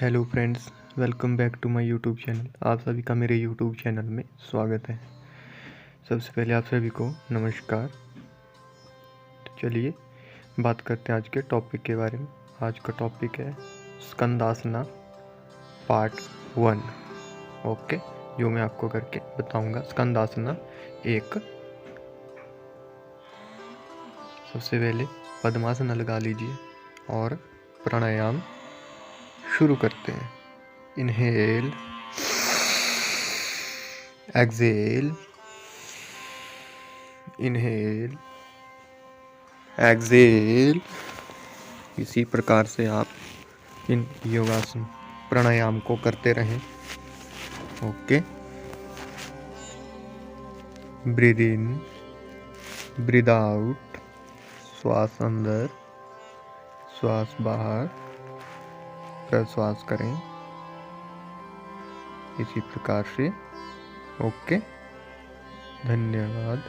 Hello friends, welcome back to my YouTube channel. आप सभी का मेरे यूट्यूब चैनल में स्वागत है। सबसे पहले आप सभी को नमस्कार। तो चलिए बात करते हैं आज के टॉपिक के बारे में। आज का टॉपिक है स्कंदासना पार्ट 1। ओके, जो मैं आपको करके बताऊंगा। स्कंदासना 1। सबसे पहले पद्मासना लगा लीजिए और प्राणायाम शुरू करते हैं। Inhale, exhale, inhale, exhale. इसी प्रकार से आप इन योगासन प्राणायाम को करते रहें। Okay, breathe in, breathe out, श्वास अंदर, श्वास बाहर, प्रश्वास करें इसी प्रकार से। ओके, धन्यवाद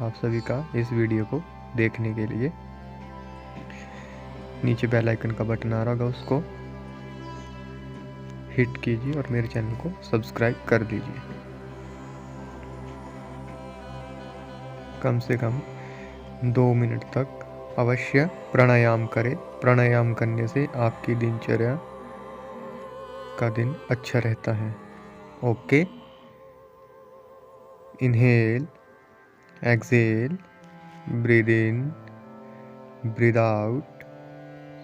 आप सभी का इस वीडियो को देखने के लिए। नीचे बेल आइकन का बटन आ रहा होगा, उसको हिट कीजिए और मेरे चैनल को सब्सक्राइब कर दीजिए। कम से कम 2 मिनट तक अवश्य प्राणायाम करें। प्राणायाम करने से आपकी दिनचर्या का दिन अच्छा रहता है। Okay, inhale, exhale, breathe in, breathe out,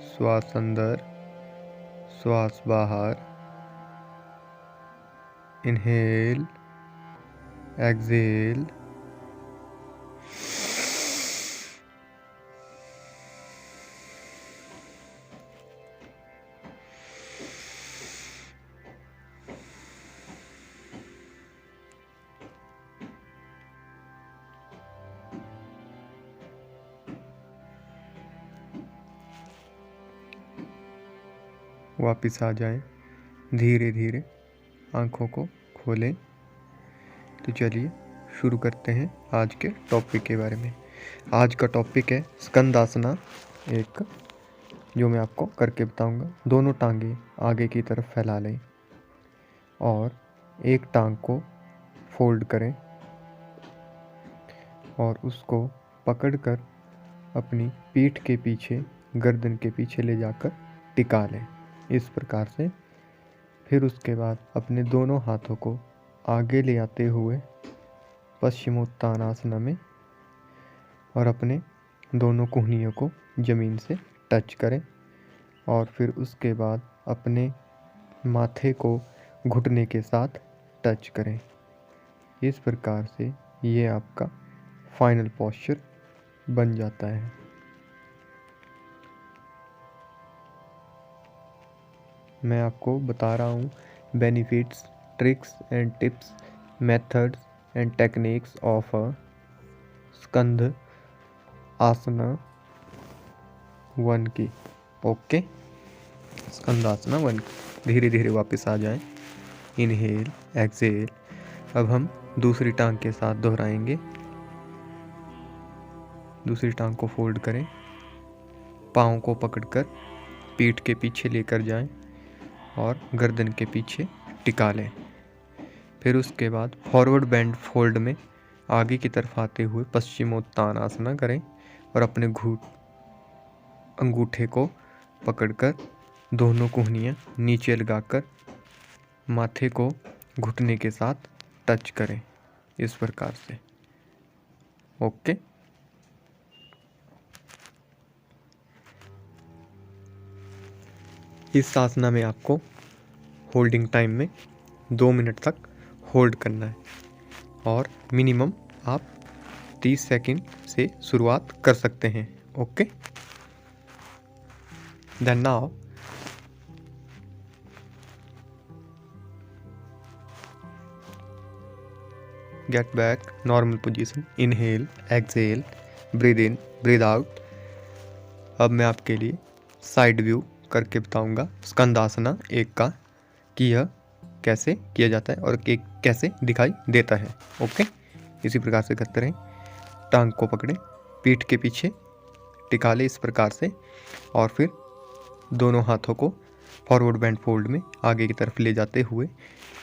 श्वास अंदर, श्वास बाहर, इनहेल, एक्सेल, वापिस आ जाएं। धीरे धीरे आंखों को खोलें। तो चलिए शुरू करते हैं आज के टॉपिक के बारे में। आज का टॉपिक है स्कंदासना 1, जो मैं आपको करके बताऊंगा। दोनों टांगे आगे की तरफ फैला लें और एक टांग को फोल्ड करें और उसको पकड़कर अपनी पीठ के पीछे, गर्दन के पीछे ले जाकर टिका लें इस प्रकार से। फिर उसके बाद अपने दोनों हाथों को आगे ले आते हुए पश्चिमोत्तानासना में और अपने दोनों कुहनियों को ज़मीन से टच करें और फिर उसके बाद अपने माथे को घुटने के साथ टच करें। इस प्रकार से ये आपका फाइनल पोस्चर बन जाता है। मैं आपको बता रहा हूँ benefits, tricks and tips, methods and techniques of a स्कंद आसना 1 की। ओके, स्कंदासना 1। धीरे धीरे वापस आ जाएं। Inhale, exhale. अब हम दूसरी टांग के साथ दोहराएंगे। दूसरी टांग को फोल्ड करें, पाँव को पकड़कर पीठ के पीछे लेकर जाएं और गर्दन के पीछे टिका लें। फिर उसके बाद फॉरवर्ड बेंड फोल्ड में आगे की तरफ आते हुए पश्चिमोत्तानासना करें और अपने अंगूठे को पकड़कर दोनों कुहनियाँ नीचे लगाकर माथे को घुटने के साथ टच करें इस प्रकार से। ओके, इस आसना में आपको होल्डिंग टाइम में 2 मिनट तक होल्ड करना है और मिनिमम आप 30 सेकंड से शुरुआत कर सकते हैं। Okay, then now get back normal position. Inhale, exhale, breathe in, breathe out. अब मैं आपके लिए साइड व्यू करके बताऊंगा स्कंदासना 1 का, कि यह कैसे किया जाता है और एक कैसे दिखाई देता है। ओके, इसी प्रकार से करते रहें। टांग को पकड़ें, पीठ के पीछे टिका लें इस प्रकार से और फिर दोनों हाथों को फॉरवर्ड बेंड फोल्ड में आगे की तरफ ले जाते हुए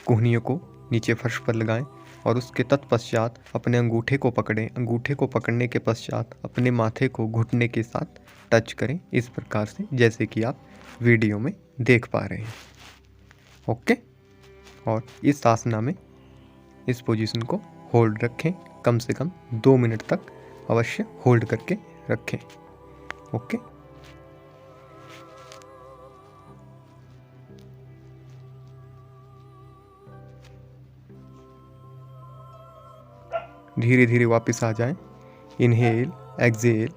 कोहनियों को नीचे फर्श पर लगाएं और उसके तत्पश्चात अपने अंगूठे को पकड़ें। अंगूठे को पकड़ने के पश्चात अपने माथे को घुटने के साथ टच करें, इस प्रकार से जैसे कि आप वीडियो में देख पा रहे हैं। ओके, और इस आसना में इस पोजीशन को होल्ड रखें, कम से कम 2 मिनट तक अवश्य होल्ड करके रखें। ओके, धीरे धीरे वापस आ जाएं। Inhale, exhale,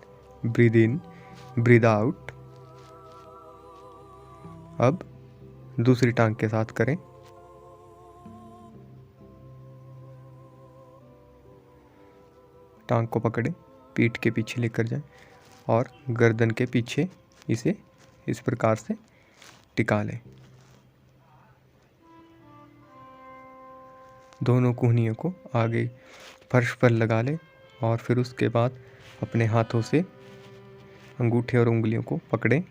breathe in, breathe out. अब दूसरी टांग के साथ करें। टांग को पकड़ें, पीठ के पीछे लेकर जाएं और गर्दन के पीछे इसे इस प्रकार से टिका लें। दोनों कोहनियों को आगे फर्श पर लगा लें और फिर उसके बाद अपने हाथों से अंगूठे और उंगलियों को पकड़ें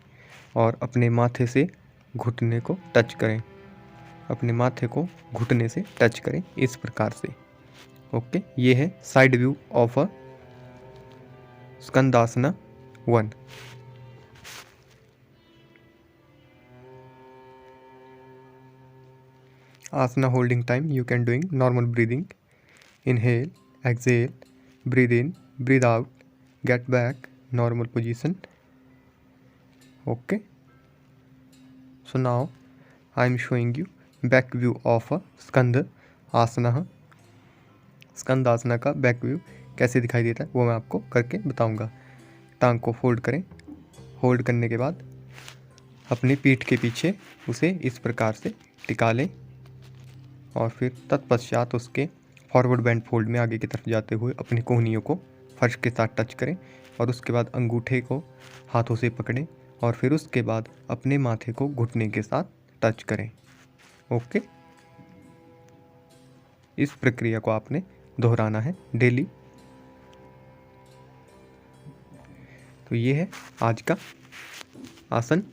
और अपने माथे से घुटने को टच करें। अपने माथे को घुटने से टच करें, इस प्रकार से। ओके, ये है side view of a Skandasana 1। Asana holding time, you can doing normal breathing. Inhale, exhale, breathe in, breathe out, get back, normal position. Okay. So now I am showing you back view of a स्कंद आसना। स्कंद आसना का back view कैसे दिखाई देता है वो मैं आपको करके बताऊंगा। टांग को फोल्ड करें। होल्ड करने के बाद अपनी पीठ के पीछे उसे इस प्रकार से टिका लें और फिर तत्पश्चात उसके फॉरवर्ड बेंड फोल्ड में आगे की तरफ जाते हुए अपनी कोहनियों को फर्श के साथ टच करें और उसके बाद अंगूठे को हाथों से पकड़ें और फिर उसके बाद अपने माथे को घुटने के साथ टच करें। ओके, इस प्रक्रिया को आपने दोहराना है डेली। तो ये है आज का आसन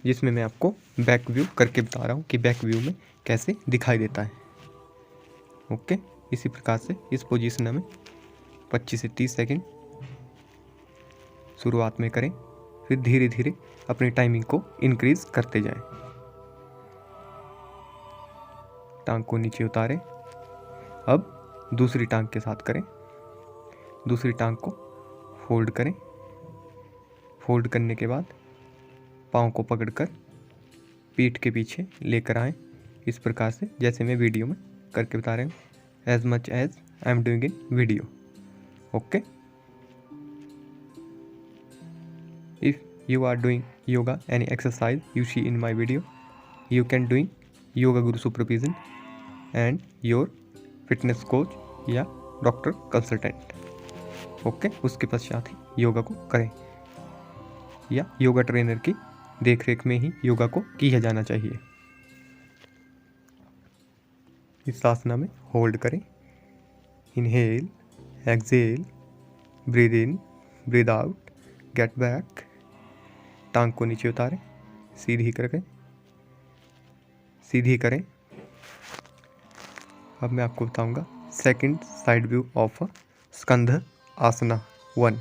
जिसमें मैं आपको बैक व्यू करके बता रहा हूँ कि बैक व्यू में कैसे दिखाई देता है। ओके, इसी प्रकार से इस पोजीशन में 25 से 30 सेकंड शुरुआत में करें, फिर धीरे धीरे अपनी टाइमिंग को इंक्रीज करते जाएं। टांग को नीचे उतारें। अब दूसरी टांग के साथ करें। दूसरी टांग को फोल्ड करें। फोल्ड करने के बाद पाँव को पकड़कर पीठ के पीछे लेकर आएं, इस प्रकार से जैसे मैं वीडियो में करके बता रहे हूँ, as much as I am doing in video. Okay, if you are doing yoga any exercise you see in my video, you can doing yoga guru supervision and your fitness coach या doctor consultant. Okay, उसके पश्चात ही योगा को करें या yoga trainer की देखरेख में ही योगा को किया जाना चाहिए। इस आसना में होल्ड करें। Inhale, exhale, breathe in, breathe out, get back. टांग को नीचे उतारें, सीधी करें, सीधी करें। अब मैं आपको बताऊंगा second side view of Skanda Asna 1।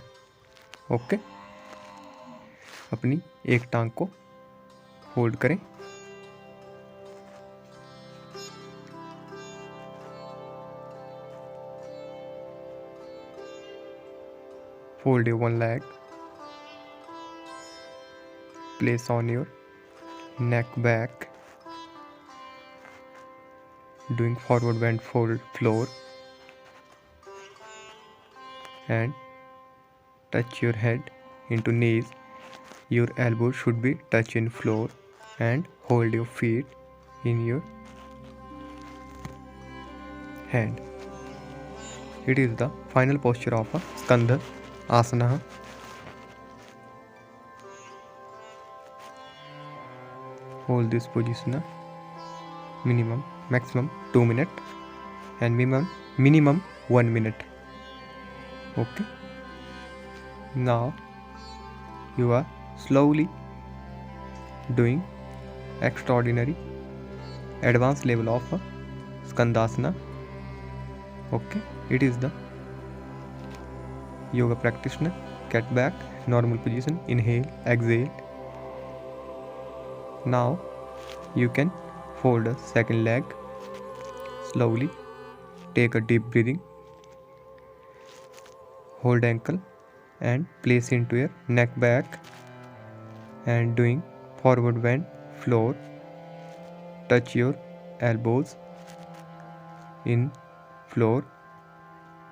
Okay, अपनी एक टांग को होल्ड करें। Fold your one leg. Place on your neck back. Doing forward bend fold floor. And touch your head into knees. Your elbows should be touch in floor and hold your feet in your hand. It is the final posture of a Skandha Asana. Hold this position maximum 2 minutes and minimum 1 minute. Okay. Now you are slowly doing extraordinary advanced level of Skandasana. Okay, it is the yoga practitioner. Get back, normal position, inhale, exhale. Now you can fold a second leg slowly. Take a deep breathing. Hold ankle and place into your neck back and doing forward bend floor. Touch your elbows in floor.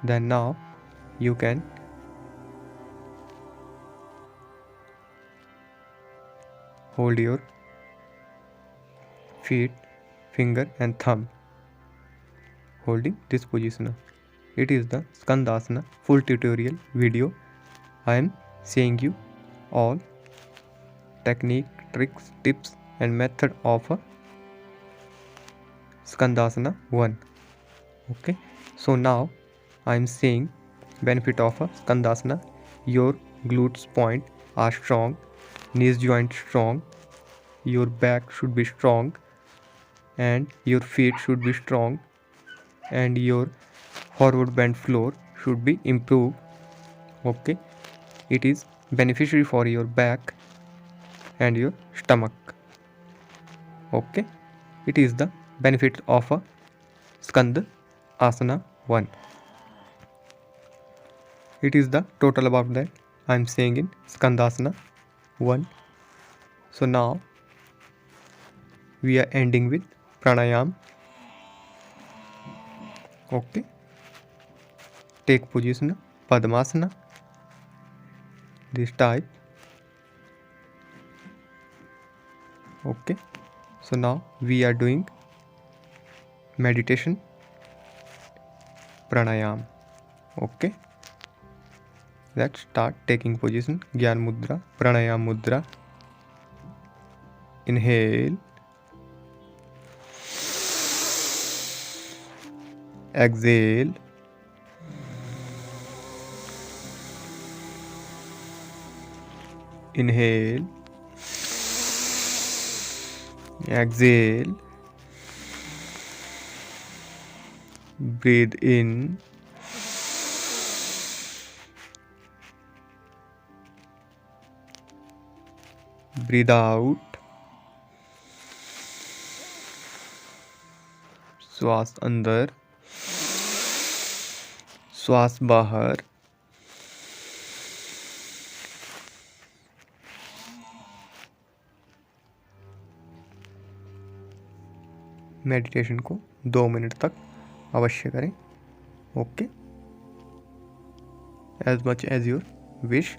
Then now you can hold your feet, finger and thumb holding this position. It is the Skandasana full tutorial video. I am saying you all technique, tricks, tips and method of Skandasana 1. Okay, so now I am saying benefit of Skandasana. Your glutes point are strong, knees joint strong, your back should be strong and your feet should be strong and your forward bend floor should be improved. Okay, it is beneficiary for your back and your stomach. Okay, it is the benefit of a Skand Asana 1. It is the total about that I am saying in Skandasana 1. So now we are ending with pranayam. Okay, take position Padmasana, this type. Okay, so now we are doing meditation pranayam. Okay, let's start taking position Gyan Mudra, Pranayam Mudra. Inhale, exhale, inhale, exhale, breathe in, breathe out, श्वास अंदर, श्वास बाहर, meditation को 2 minute तक अवश्य करें. Okay, as much as your wish,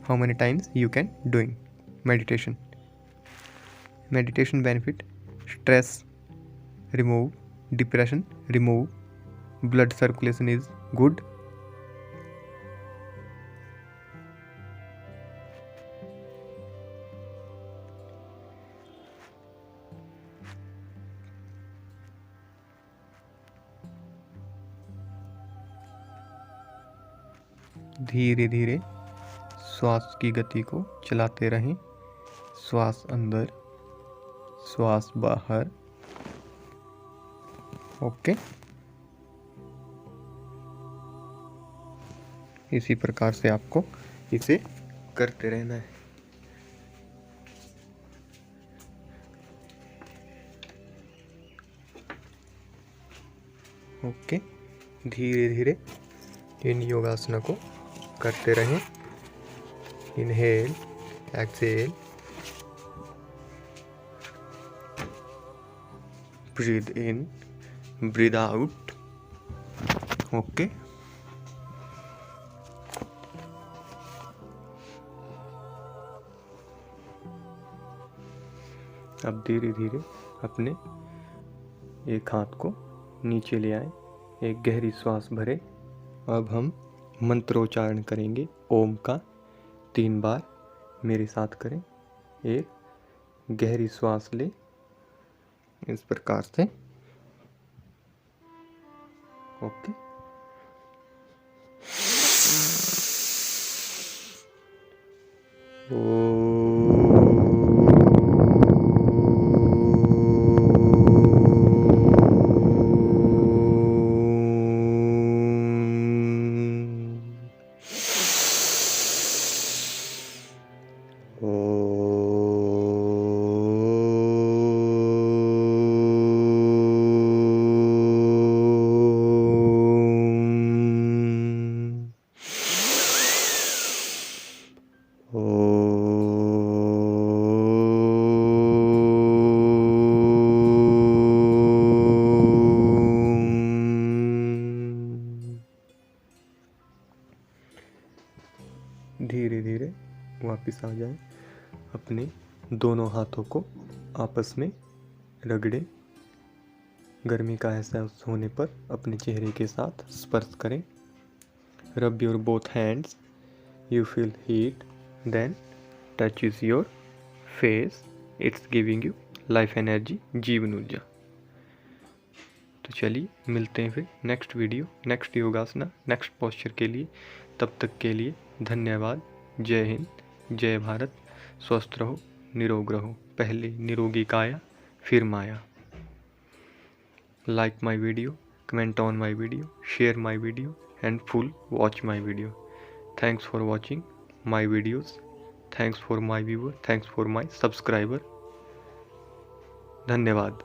how many times you can doing meditation. Meditation benefit: stress remove, depression remove, blood circulation is good, धीरे धीरे श्वास की गति को चलाते रहें. श्वास अंदर, श्वास बाहर. ओके, इसी प्रकार से आपको इसे करते रहना है. ओके, धीरे धीरे इन योगासनों को करते रहें. Inhale, exhale, breathe in, breathe out. Okay, अब धीरे धीरे अपने एक हाथ को नीचे ले आए, एक गहरी श्वास भरे. अब हम मंत्रोच्चारण करेंगे ओम का 3 बार. मेरे साथ करें. एक गहरी श्वास ले इस प्रकार से. ओके, ओ जाए, अपने दोनों हाथों को आपस में रगड़ें। गर्मी का एहसास होने पर अपने चेहरे के साथ स्पर्श करें। Rub your both hands, you feel heat, then touches your face, it's giving you life energy, जीवन ऊर्जा। तो चलिए मिलते हैं फिर next video, next yogasana, next posture के लिए। तब तक के लिए धन्यवाद। जय हिंद, जय भारत। स्वस्थ रहो, निरोग रहो। पहले निरोगी काया, फिर माया। Like my video, comment on my video, share my video and full watch my video. Thanks for watching my videos. Thanks for my viewer. Thanks for my subscriber. धन्यवाद।